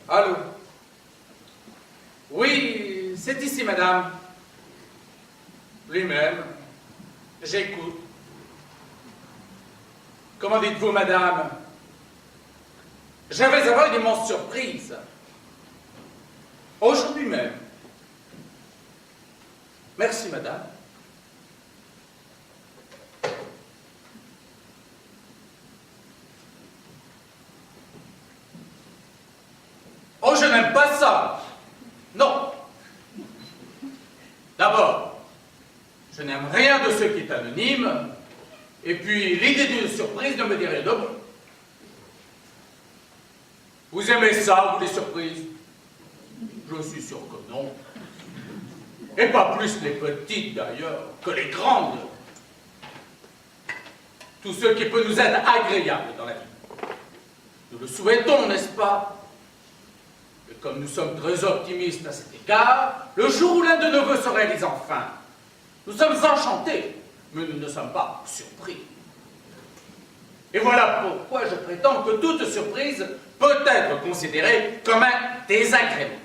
Allô? Oui, c'est ici, madame. Lui-même. J'écoute. Comment dites-vous, madame? Je vais avoir une immense surprise. Aujourd'hui même. Merci, madame. Oh, je n'aime pas ça. Non. D'abord, je n'aime rien de ce qui est anonyme. Et puis, l'idée d'une surprise ne me dit rien de bon. Vous aimez ça, vous, les surprises? Je suis sûr que non. Et pas plus les petites, d'ailleurs, que les grandes. Tout ce qui peut nous être agréable dans la vie. Nous le souhaitons, n'est-ce pas? Et comme nous sommes très optimistes à cet égard, le jour où l'un de nos vœux se réalise enfin, nous sommes enchantés, mais nous ne sommes pas surpris. Et voilà pourquoi je prétends que toute surprise peut être considérée comme un désagrément.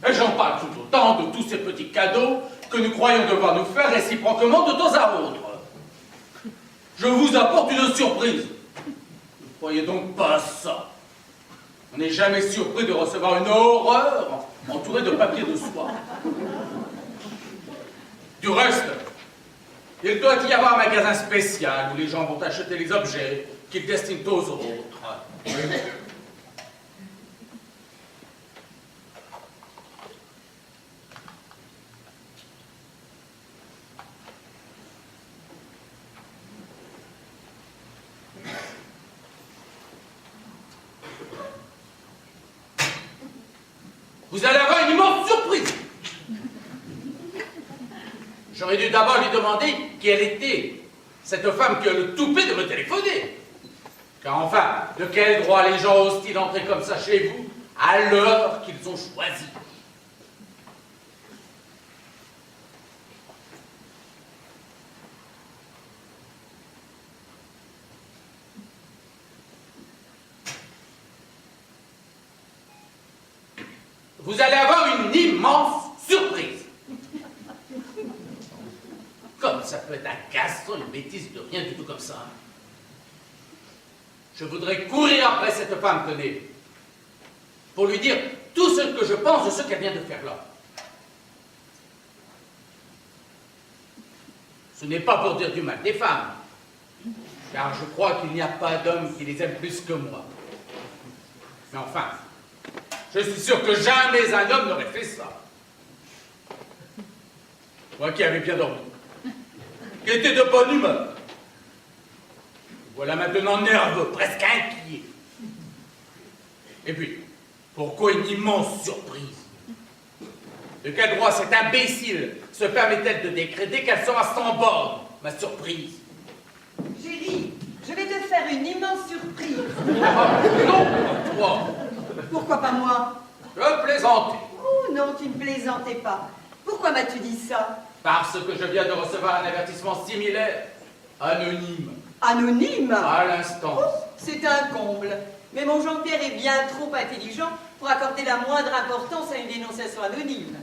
Et j'en parle tout autant de tous ces petits cadeaux que nous croyons devoir nous faire réciproquement de temps à autre. Je vous apporte une surprise. Ne croyez donc pas ça. On n'est jamais surpris de recevoir une horreur entourée de papier de soie. Du reste, il doit y avoir un magasin spécial où les gens vont acheter les objets qu'ils destinent aux autres. Vous allez avoir une immense surprise. J'aurais dû d'abord lui demander qui elle était, cette femme qui a le toupet de me téléphoner. Car enfin, de quel droit les gens osent-ils entrer comme ça chez vous, à l'heure qu'ils ont choisie? Vous allez avoir une immense surprise. Comme ça peut être agaçant, une bêtise de rien du tout comme ça. Je voudrais courir après cette femme, tenez, pour lui dire tout ce que je pense de ce qu'elle vient de faire là. Ce n'est pas pour dire du mal des femmes. car je crois qu'il n'y a pas d'homme qui les aime plus que moi. Mais enfin, je suis sûr que jamais un homme n'aurait fait ça. Moi qui avais bien dormi, qui était de bonne humeur. Voilà maintenant nerveux, presque inquiet. Et puis, pourquoi une immense surprise? De quel droit cette imbécile se permet-elle de décréter qu'elle sera sans borne, ma surprise? Chérie, je vais te faire une immense surprise. Ah, non, toi. Pourquoi pas moi? Je plaisantais. Oh non, tu ne plaisantais pas. Pourquoi m'as-tu dit ça? Parce que je viens de recevoir un avertissement similaire, anonyme, Anonyme? à l'instant. Oh, c'est un comble. Mais mon Jean-Pierre est bien trop intelligent pour accorder la moindre importance à une dénonciation anonyme.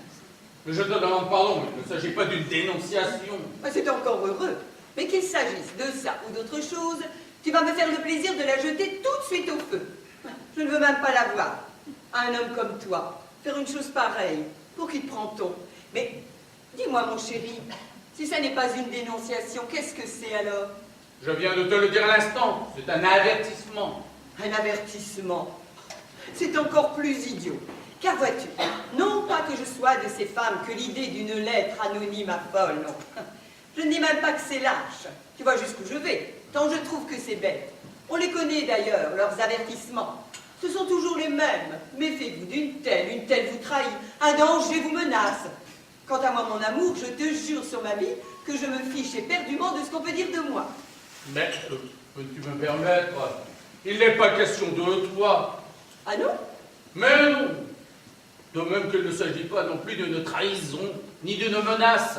Mais je te demande pardon, il ne s'agit pas d'une dénonciation. Ah, c'est encore heureux. Mais qu'il s'agisse de ça ou d'autre chose, tu vas me faire le plaisir de la jeter tout de suite au feu. Je ne veux même pas la voir. Un homme comme toi, faire une chose pareille, pour qui te prend-on? Mais dis-moi, mon chéri, si ça n'est pas une dénonciation, qu'est-ce que c'est alors? Je viens de te le dire à l'instant, c'est un avertissement. Un avertissement. C'est encore plus idiot. Car vois-tu, non pas que je sois de ces femmes que l'idée d'une lettre anonyme affole, non. Je ne dis même pas que c'est lâche. Tu vois jusqu'où je vais, tant je trouve que c'est bête. On les connaît d'ailleurs, leurs avertissements. Ce sont toujours les mêmes. Méfiez-vous d'une telle, une telle vous trahit, un danger vous menace. Quant à moi, mon amour, je te jure sur ma vie que je me fiche éperdument de ce qu'on peut dire de moi. Mais, peux-tu me permettre? Il n'est pas question de toi. Ah non? Mais non. De même qu'il ne s'agit pas non plus d'une trahison, ni d'une menace.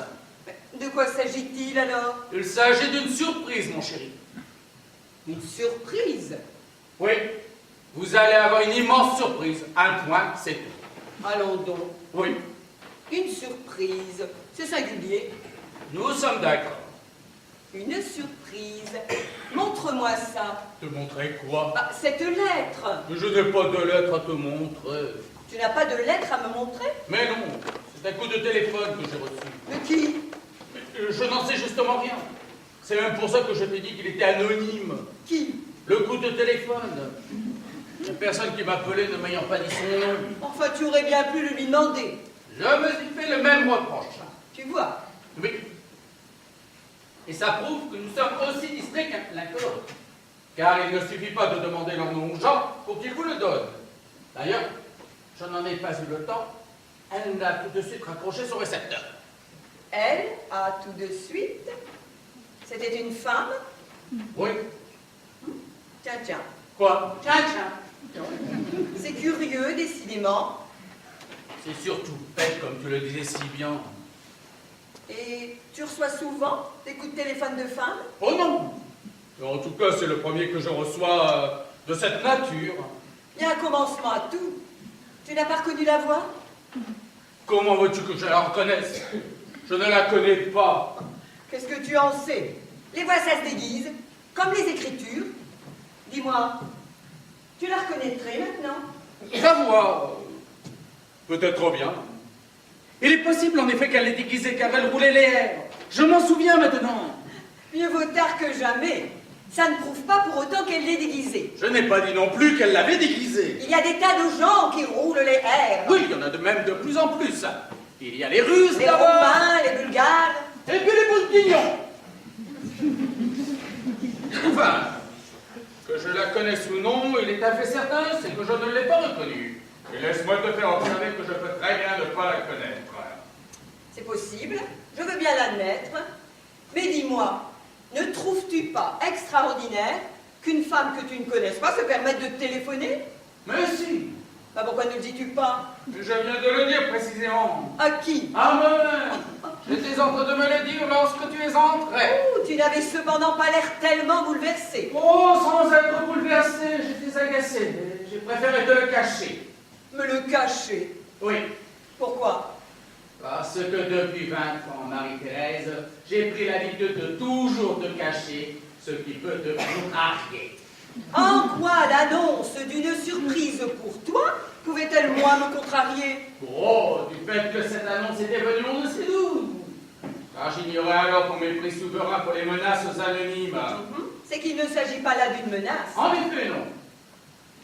De quoi s'agit-il alors? Il s'agit d'une surprise, mon chéri. Une surprise? Oui, vous allez avoir une immense surprise. Un point, c'est tout. Allons donc. Oui, Une surprise. C'est singulier. nous sommes d'accord. Une surprise. Montre-moi ça. Te montrer quoi? Ah, cette lettre. Je n'ai pas de lettre à te montrer. Tu n'as pas de lettre à me montrer? Mais non, c'est un coup de téléphone que j'ai reçu. De qui? Je n'en sais justement rien. C'est même pour ça que je t'ai dit qu'il était anonyme. Qui? Le coup de téléphone. La personne qui m'appelait ne m'ayant pas dit son nom. Enfin, tu aurais bien pu le lui demander. Je me suis fait le même reproche. Tu vois? Oui. Et ça prouve que nous sommes aussi distraits l'un que l'autre. Car il ne suffit pas de demander leur nom aux gens pour qu'ils vous le donnent. D'ailleurs, je n'en ai pas eu le temps. Elle a tout de suite raccroché son récepteur. Elle a tout de suite. C'était une femme? Oui. Tiens, tiens. Quoi? Tiens, tiens. C'est curieux, décidément. C'est surtout bête, comme tu le disais si bien. Et tu reçois souvent des coups de téléphone de femmes? Oh non! En tout cas, c'est le premier que je reçois de cette nature. Il y a un commencement à tout. Tu n'as pas reconnu la voix? Comment veux-tu que je la reconnaisse? Je ne la connais pas. Qu'est-ce que tu en sais? Les voix, ça se déguise, comme les écritures. Dis-moi, tu la reconnaîtrais maintenant? Sa voix, peut-être bien. Il est possible en effet qu'elle l'ait déguisée car elle roulait les airs. Je m'en souviens maintenant. Mieux vaut tard que jamais. Ça ne prouve pas pour autant qu'elle l'ait déguisée. Je n'ai pas dit non plus qu'elle l'avait déguisée. Il y a des tas de gens qui roulent les airs. Oui, il y en a de même de plus en plus. Il y a les Russes Les d'abord. Romains, les Bulgares. Et puis les bourguignons. Enfin, que je la connaisse ou non, il est à fait certain, c'est que je ne l'ai pas reconnue. Et laisse-moi te faire observer que je peux très bien ne pas la connaître. C'est possible, je veux bien l'admettre. Mais dis-moi, ne trouves-tu pas extraordinaire qu'une femme que tu ne connaisses pas se permette de te téléphoner? Mais si, Bah pourquoi ne le dis-tu pas? je viens de le dire précisément. À qui? À moi-même. J'étais en train de me le dire lorsque tu es entré. Oh, tu n'avais cependant pas l'air tellement bouleversé. Oh, sans être bouleversé, j'étais agacé. J'ai préféré te le cacher. Me le cacher. Oui, Pourquoi? parce que depuis 20 ans, Marie-Thérèse, j'ai pris l'habitude de toujours te cacher ce qui peut te contrarier. En quoi l'annonce d'une surprise pour toi pouvait-elle moins me contrarier? Oh, du fait que cette annonce était venue on ne sait d'où. Car j'ignorais alors ton mépris souverain pour les menaces anonymes. C'est qu'il ne s'agit pas là d'une menace. En effet, non.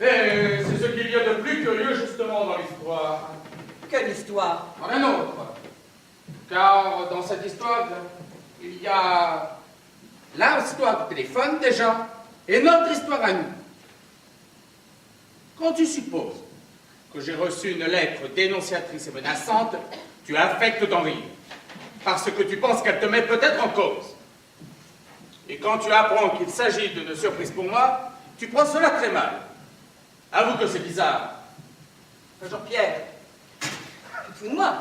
Et c'est ce qu'il y a de plus curieux, justement, dans l'histoire. Quelle histoire? Dans la nôtre. Car dans cette histoire, il y a l'histoire du téléphone, déjà, et notre histoire à nous. Quand tu supposes que j'ai reçu une lettre dénonciatrice et menaçante, tu affectes d'en rire, parce que tu penses qu'elle te met peut-être en cause. Et quand tu apprends qu'il s'agit d'une surprise pour moi, tu prends cela très mal. Avoue que c'est bizarre. Jean-Pierre, tu te fous de moi.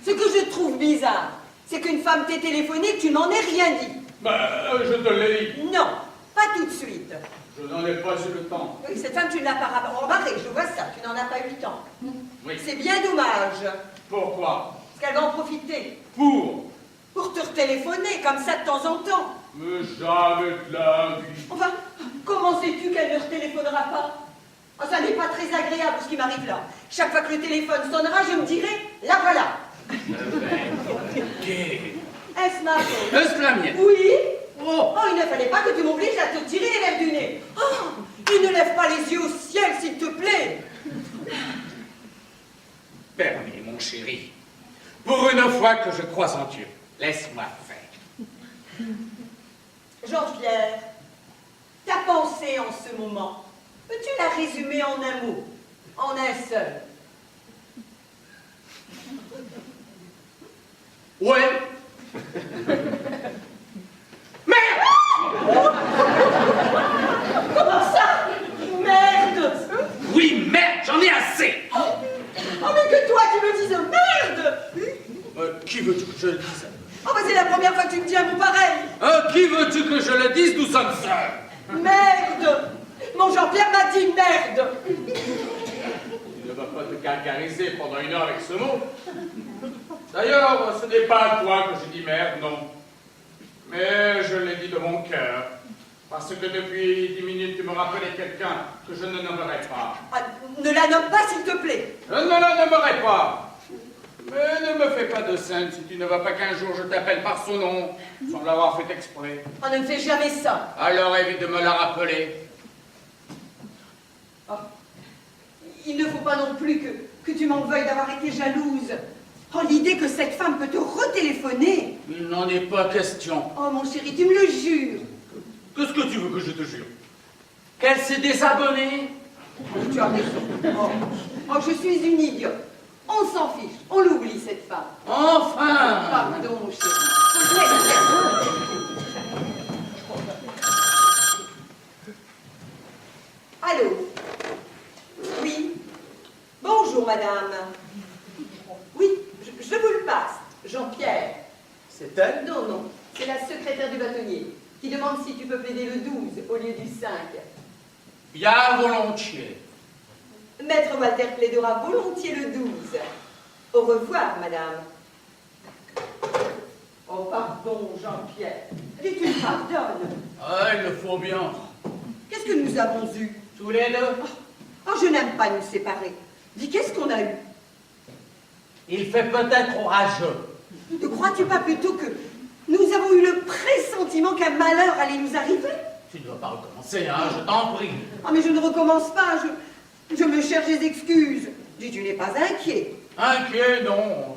Ce que je trouve bizarre, c'est qu'une femme t'ait téléphoné et que tu n'en aies rien dit. Je te l'ai dit. Non, pas tout de suite. Je n'en ai pas eu le temps. Oui, cette femme, tu ne l'as pas remarqué, je vois ça, tu n'en as pas eu le temps. Oui. C'est bien dommage. Pourquoi? Parce qu'elle va en profiter. Pour te retéléphoner, comme ça, de temps en temps. Mais jamais de la vie. Enfin, comment sais-tu qu'elle ne retéléphonera pas? Oh, ça n'est pas très agréable ce qui m'arrive là. Chaque fois que le téléphone sonnera, je me dirai, la voilà. Est-ce ma faute? Est-ce la mienne? Oui. Oh. Oh, il ne fallait pas que tu m'obliges à te tirer les lèvres du nez. Oh, tu ne lèves pas les yeux au ciel, s'il te plaît. Permets, mon chéri. Pour une fois que je crois en Dieu, laisse-moi faire. Jean-Pierre, ta pensée en ce moment, peux-tu la résumer en un mot, en un seul? Ouais. Merde! Comment ça? Merde! Oui, merde, j'en ai assez. Oh, mais que toi, tu me dises merde! Qui veux-tu que je le dise? Oh, mais c'est la première fois que tu me dis un mot pareil! Qui veux-tu que je le dise? Nous sommes seuls. Merde! Mon Jean-Pierre m'a dit merde! Tu ne vas pas te gargariser pendant une heure avec ce mot. D'ailleurs, ce n'est pas à toi que je dis merde, non. Mais je l'ai dit de mon cœur. Parce que depuis 10 minutes, tu me rappelais quelqu'un que je ne nommerai pas. Ah, ne la nomme pas, s'il te plaît! Je ne la nommerai pas. Mais ne me fais pas de scène si tu ne veux pas qu'un jour je t'appelle par son nom, sans l'avoir fait exprès. On ne fait jamais ça. Alors évite de me la rappeler. Oh. Il ne faut pas non plus que tu m'en veuilles d'avoir été jalouse. Oh, l'idée que cette femme peut te retéléphoner. Il n'en est pas question. Oh, mon chéri, tu me le jures. Qu'est-ce que tu veux que je te jure? Qu'elle s'est désabonnée? Tu as raison. Oh, je suis une idiote. On s'en fiche. On l'oublie, cette femme. Enfin! Pardon, mon chéri. Allô? Oui? Bonjour, madame. Oui, je vous le passe. Jean-Pierre. C'est elle? Non, non. C'est la secrétaire du bâtonnier qui demande si tu peux plaider le 12 au lieu du 5. Bien volontiers. Maître Walter plaidera volontiers le 12. Au revoir, madame. Oh, pardon, Jean-Pierre. Et tu me pardonnes. Ah, il le faut bien. Qu'est-ce que nous avons eu? Tous les deux? Oh, je n'aime pas nous séparer. Dis, qu'est-ce qu'on a eu? Il fait peut-être orageux. Ne crois-tu pas plutôt que nous avons eu le pressentiment qu'un malheur allait nous arriver? Tu ne vas pas recommencer, hein, je t'en prie. Ah, mais je ne recommence pas, je me cherche des excuses. Dis, tu n'es pas inquiet. Inquiet, non.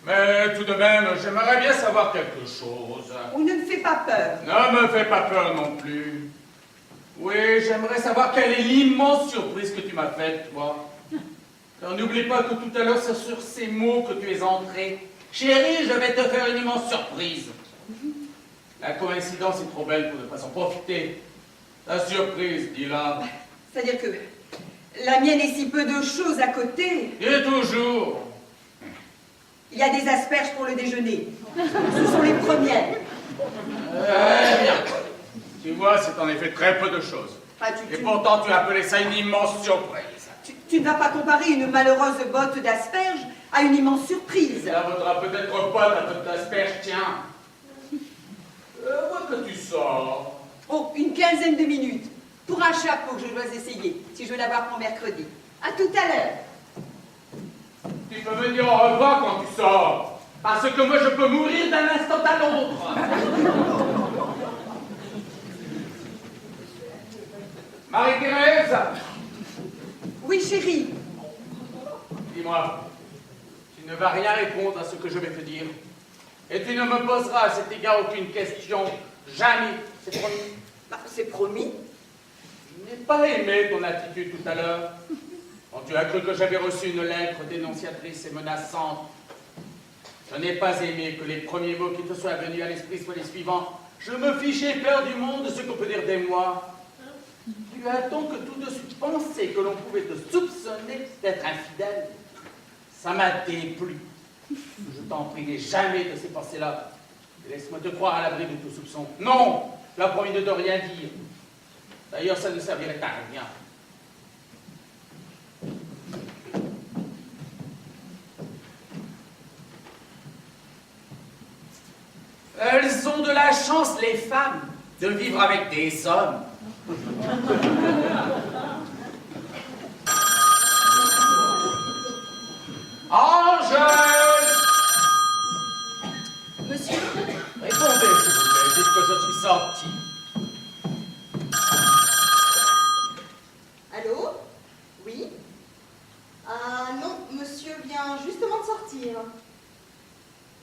Mais tout de même, j'aimerais bien savoir quelque chose. On ne me fait pas peur. Ne me fais pas peur non plus. Oui, j'aimerais savoir quelle est l'immense surprise que tu m'as faite, toi. Car n'oublie pas que tout à l'heure, c'est sur ces mots que tu es entré. Chérie, je vais te faire une immense surprise. La coïncidence est trop belle pour ne pas s'en profiter. La surprise, dis-la. C'est-à-dire que la mienne est si peu de choses à côté. Et toujours. Il y a des asperges pour le déjeuner. Ce sont les premières. Eh bien. Tu vois, c'est en effet très peu de choses. Ah, Et pourtant, tu as appelé ça une immense surprise. Tu ne vas pas comparer une malheureuse botte d'asperges à une immense surprise. Ça vaudra peut-être pas ta botte d'asperge, tiens. Où que tu sors? Oh, une quinzaine de minutes. Pour un chapeau que je dois essayer, si je veux l'avoir pour mercredi. À tout à l'heure. Tu peux me dire au revoir quand tu sors. Parce que moi, je peux mourir d'un instant à l'autre. Marie-Thérèse! Oui, chérie. Dis-moi, tu ne vas rien répondre à ce que je vais te dire. Et tu ne me poseras à cet égard aucune question. Jamais. C'est promis. Bah, c'est promis. Je n'ai pas aimé ton attitude tout à l'heure. Quand tu as cru que j'avais reçu une lettre dénonciatrice et menaçante. Je n'ai pas aimé que les premiers mots qui te soient venus à l'esprit soient les suivants. Je me fichais peur du monde de ce qu'on peut dire des moi. Tu as donc tout de suite pensé que l'on pouvait te soupçonner d'être infidèle. Ça m'a déplu. Je t'en prie, n'aie jamais de ces pensées-là. Laisse-moi te croire à l'abri de tout soupçon. Non, tu as promis de ne rien dire. D'ailleurs, ça ne servirait à rien. Elles ont de la chance, les femmes, de vivre avec des hommes. Angèle! Monsieur? Répondez, s'il vous plaît, dites que je suis sorti. Allô? Oui? Ah non, monsieur vient justement de sortir.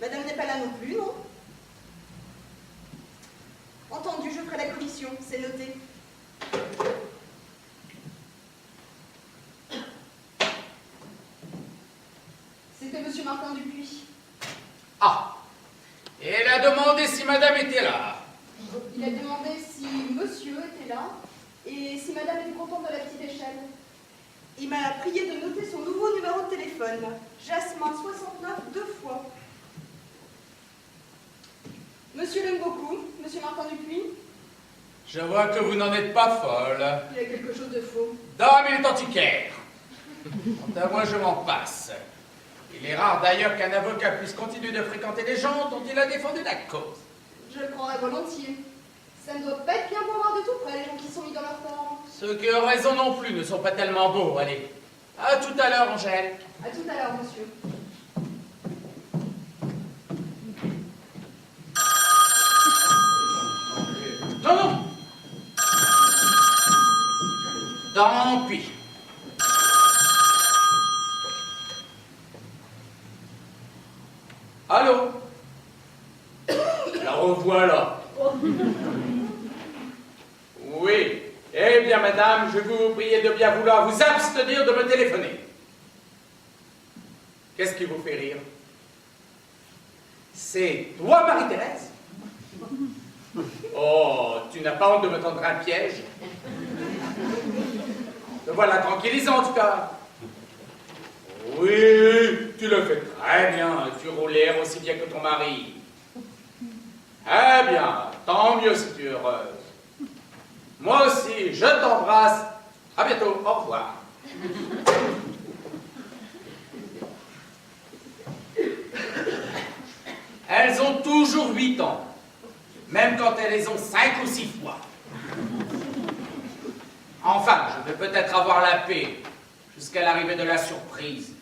Madame n'est pas là non plus, non? Entendu, je ferai la commission, c'est noté. C'était monsieur Martin Dupuis. Ah! Et elle a demandé si madame était là. Il a demandé si monsieur était là et si madame était contente de la petite échelle. Il m'a prié de noter son nouveau numéro de téléphone. Jasmin 69 2 fois. Monsieur l'aime beaucoup, monsieur Martin Dupuis. Je vois que vous n'en êtes pas folle. Il a quelque chose de faux. Dame, il est antiquaire. Quant à moi, je m'en passe. Il est rare d'ailleurs qu'un avocat puisse continuer de fréquenter les gens dont il a défendu la cause. Je le prendrai volontiers. Ça ne doit pas être bien pour voir de tout près les gens qui sont mis dans leur tort. Ceux qui ont raison non plus ne sont pas tellement beaux, allez. À tout à l'heure, Angèle. À tout à l'heure, monsieur. Non, non. Tant pis. Allô? La revoilà. Oui. Eh bien, madame, je vous prie de bien vouloir vous abstenir de me téléphoner. Qu'est-ce qui vous fait rire? C'est toi, Marie-Thérèse? Oh, tu n'as pas honte de me tendre un piège? Te voilà tranquillisant, en tout cas. Oui, tu le fais très bien. Tu roules l'air aussi bien que ton mari. Eh bien, tant mieux si tu es heureuse. Moi aussi, je t'embrasse. À bientôt, au revoir. Elles ont toujours 8 ans, même quand elles les ont 5 ou 6 fois. Enfin, je vais peut-être avoir la paix jusqu'à l'arrivée de la surprise.